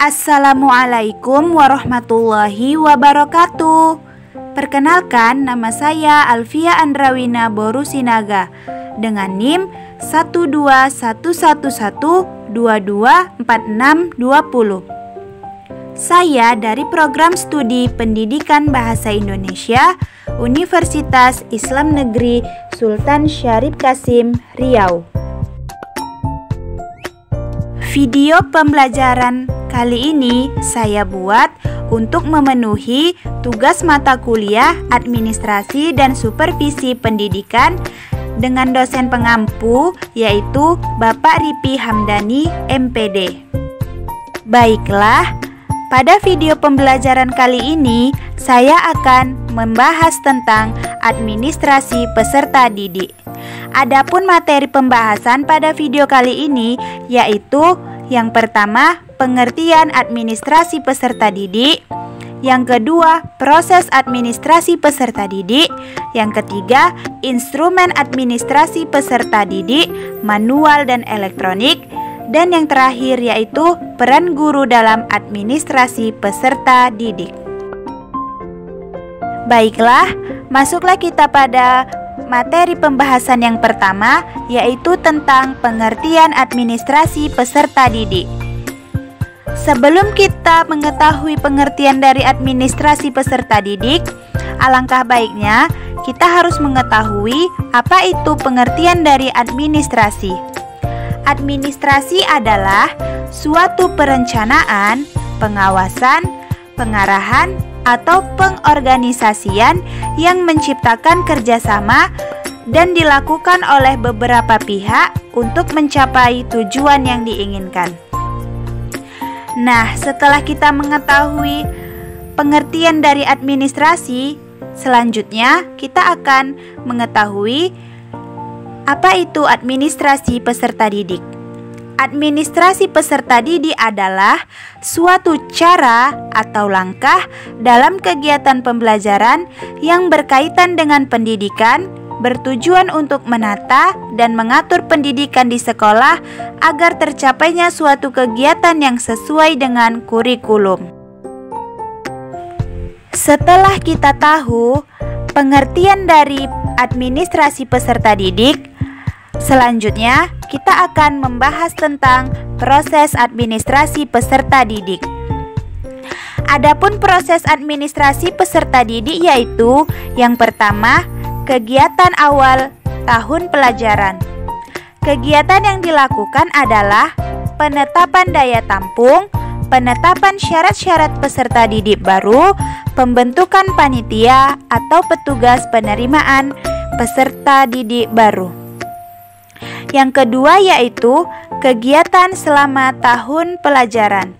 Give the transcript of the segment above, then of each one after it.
Assalamualaikum warahmatullahi wabarakatuh. Perkenalkan, nama saya Alfia Andrawina Borusinaga dengan NIM 12111224620. Saya dari Program Studi Pendidikan Bahasa Indonesia Universitas Islam Negeri Sultan Syarif Qasim, Riau. Video pembelajaran kali ini saya buat untuk memenuhi tugas mata kuliah Administrasi dan Supervisi Pendidikan dengan dosen pengampu yaitu Bapak Ripi Hamdani, MPD. Baiklah, pada video pembelajaran kali ini saya akan membahas tentang administrasi peserta didik. Adapun materi pembahasan pada video kali ini yaitu yang pertama, pengertian administrasi peserta didik. Yang kedua, proses administrasi peserta didik. Yang ketiga, instrumen administrasi peserta didik, manual dan elektronik. Dan yang terakhir yaitu peran guru dalam administrasi peserta didik. Baiklah, masuklah kita pada materi pembahasan yang pertama, yaitu tentang pengertian administrasi peserta didik. Sebelum kita mengetahui pengertian dari administrasi peserta didik, alangkah baiknya kita harus mengetahui apa itu pengertian dari administrasi. Administrasi adalah suatu perencanaan, pengawasan, pengarahan, atau pengorganisasian yang menciptakan kerjasama dan dilakukan oleh beberapa pihak untuk mencapai tujuan yang diinginkan. Nah, setelah kita mengetahui pengertian dari administrasi, selanjutnya kita akan mengetahui apa itu administrasi peserta didik. Administrasi peserta didik adalah suatu cara atau langkah dalam kegiatan pembelajaran yang berkaitan dengan pendidikan, bertujuan untuk menata dan mengatur pendidikan di sekolah agar tercapainya suatu kegiatan yang sesuai dengan kurikulum. Setelah kita tahu pengertian dari administrasi peserta didik, selanjutnya kita akan membahas tentang proses administrasi peserta didik. Adapun proses administrasi peserta didik yaitu yang pertama, kegiatan awal tahun pelajaran. Kegiatan yang dilakukan adalah penetapan daya tampung, penetapan syarat-syarat peserta didik baru, pembentukan panitia atau petugas penerimaan peserta didik baru. Yang kedua yaitu kegiatan selama tahun pelajaran.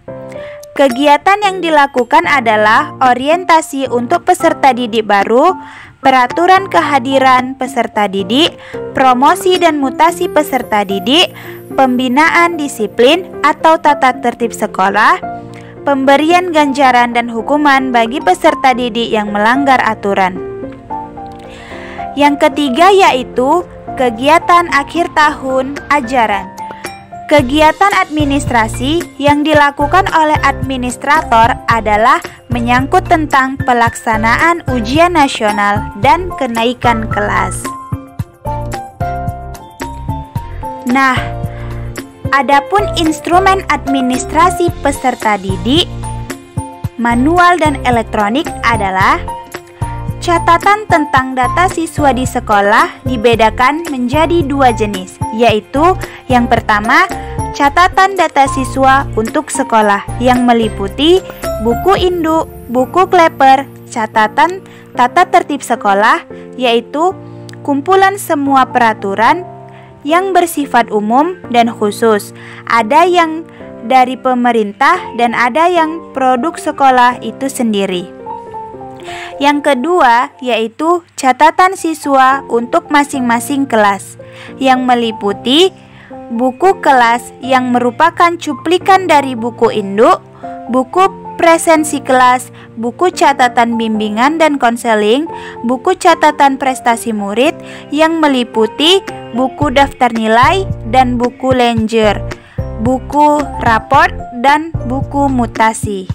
Kegiatan yang dilakukan adalah orientasi untuk peserta didik baru, peraturan kehadiran peserta didik, promosi dan mutasi peserta didik, pembinaan disiplin atau tata tertib sekolah, pemberian ganjaran dan hukuman bagi peserta didik yang melanggar aturan. Yang ketiga yaitu kegiatan akhir tahun ajaran. Kegiatan administrasi yang dilakukan oleh administrator adalah menyangkut tentang pelaksanaan ujian nasional dan kenaikan kelas. Nah, adapun instrumen administrasi peserta didik, manual dan elektronik adalah catatan tentang data siswa di sekolah dibedakan menjadi dua jenis, yaitu yang pertama, catatan data siswa untuk sekolah yang meliputi buku induk, buku kleper, catatan tata tertib sekolah, yaitu kumpulan semua peraturan yang bersifat umum dan khusus. Ada yang dari pemerintah dan ada yang produk sekolah itu sendiri. Yang kedua yaitu catatan siswa untuk masing-masing kelas yang meliputi buku kelas yang merupakan cuplikan dari buku induk, buku presensi kelas, buku catatan bimbingan dan konseling, buku catatan prestasi murid yang meliputi buku daftar nilai dan buku ledger, buku raport, dan buku mutasi.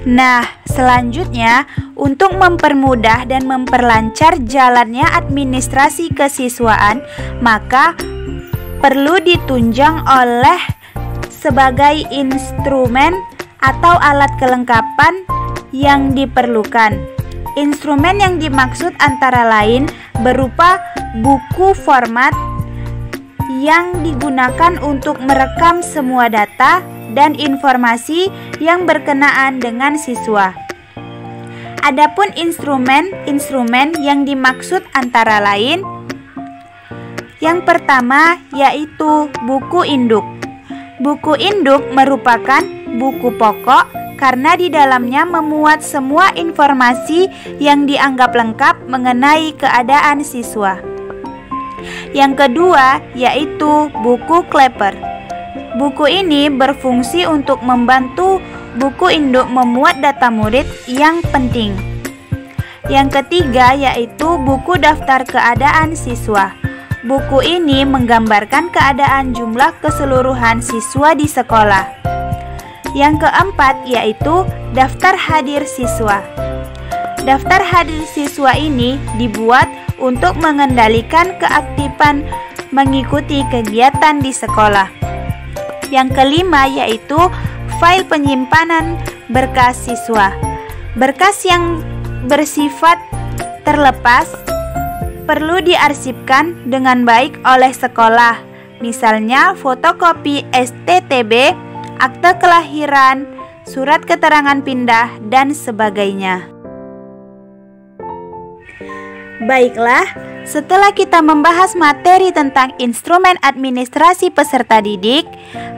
Nah, selanjutnya untuk mempermudah dan memperlancar jalannya administrasi kesiswaan, maka perlu ditunjang oleh sebagai instrumen atau alat kelengkapan yang diperlukan. Instrumen yang dimaksud antara lain berupa buku format yang digunakan untuk merekam semua data dan informasi yang berkenaan dengan siswa. Adapun instrumen yang dimaksud antara lain, yang pertama yaitu buku induk. Buku induk merupakan buku pokok karena di dalamnya memuat semua informasi yang dianggap lengkap mengenai keadaan siswa. Yang kedua yaitu buku kleper. Buku ini berfungsi untuk membantu buku induk memuat data murid yang penting. Yang ketiga yaitu buku daftar keadaan siswa. Buku ini menggambarkan keadaan jumlah keseluruhan siswa di sekolah. Yang keempat yaitu daftar hadir siswa. Daftar hadir siswa ini dibuat untuk mengendalikan keaktifan mengikuti kegiatan di sekolah. Yang kelima yaitu file penyimpanan berkas siswa. Berkas yang bersifat terlepas perlu diarsipkan dengan baik oleh sekolah, misalnya fotokopi STTB, akte kelahiran, surat keterangan pindah, dan sebagainya. Baiklah, setelah kita membahas materi tentang instrumen administrasi peserta didik,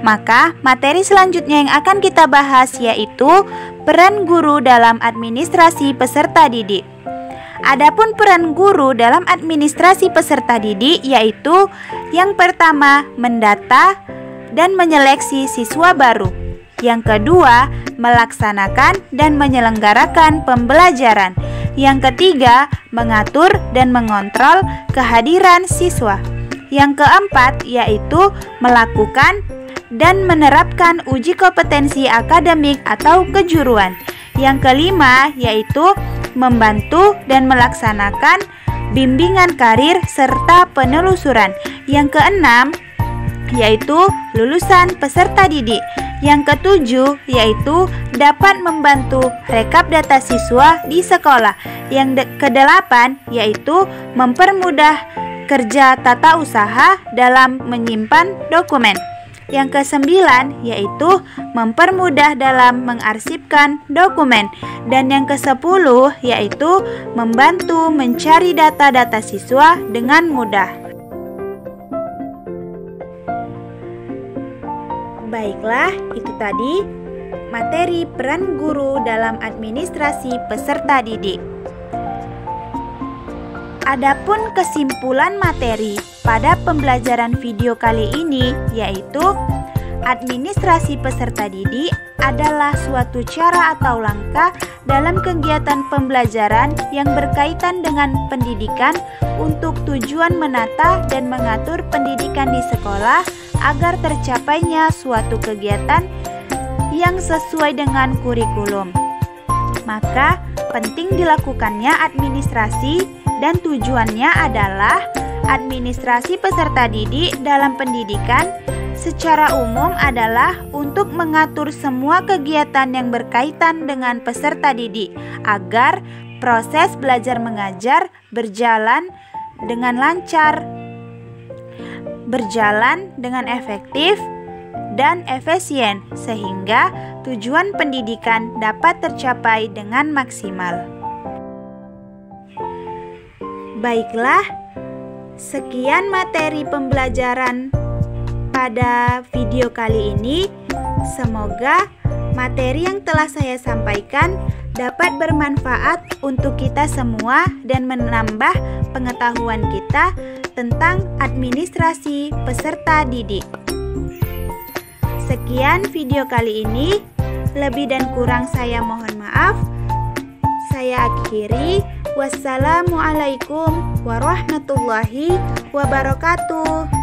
maka materi selanjutnya yang akan kita bahas yaitu peran guru dalam administrasi peserta didik. Adapun peran guru dalam administrasi peserta didik yaitu yang pertama, mendata dan menyeleksi siswa baru. Yang kedua, melaksanakan dan menyelenggarakan pembelajaran. Yang ketiga, mengatur dan mengontrol kehadiran siswa. Yang keempat, yaitu melakukan dan menerapkan uji kompetensi akademik atau kejuruan. Yang kelima, yaitu membantu dan melaksanakan bimbingan karir serta penelusuran. Yang keenam, yaitu lulusan peserta didik. Yang ketujuh yaitu dapat membantu rekap data siswa di sekolah. Yang kedelapan yaitu mempermudah kerja tata usaha dalam menyimpan dokumen. Yang kesembilan yaitu mempermudah dalam mengarsipkan dokumen. Dan yang kesepuluh yaitu membantu mencari data-data siswa dengan mudah. Baiklah, itu tadi materi peran guru dalam administrasi peserta didik. Adapun kesimpulan materi pada pembelajaran video kali ini yaitu administrasi peserta didik adalah suatu cara atau langkah dalam kegiatan pembelajaran yang berkaitan dengan pendidikan untuk tujuan menata dan mengatur pendidikan di sekolah agar tercapainya suatu kegiatan yang sesuai dengan kurikulum. Maka penting dilakukannya administrasi dan tujuannya adalah administrasi peserta didik dalam pendidikan secara umum adalah untuk mengatur semua kegiatan yang berkaitan dengan peserta didik agar proses belajar mengajar berjalan dengan lancar, berjalan dengan efektif dan efisien sehingga tujuan pendidikan dapat tercapai dengan maksimal. Baiklah, sekian materi pembelajaran pada video kali ini. Semoga materi yang telah saya sampaikan dapat bermanfaat untuk kita semua dan menambah pengetahuan kita tentang administrasi peserta didik. Sekian video kali ini. Lebih dan kurang saya mohon maaf. Saya akhiri. Wassalamualaikum warahmatullahi wabarakatuh.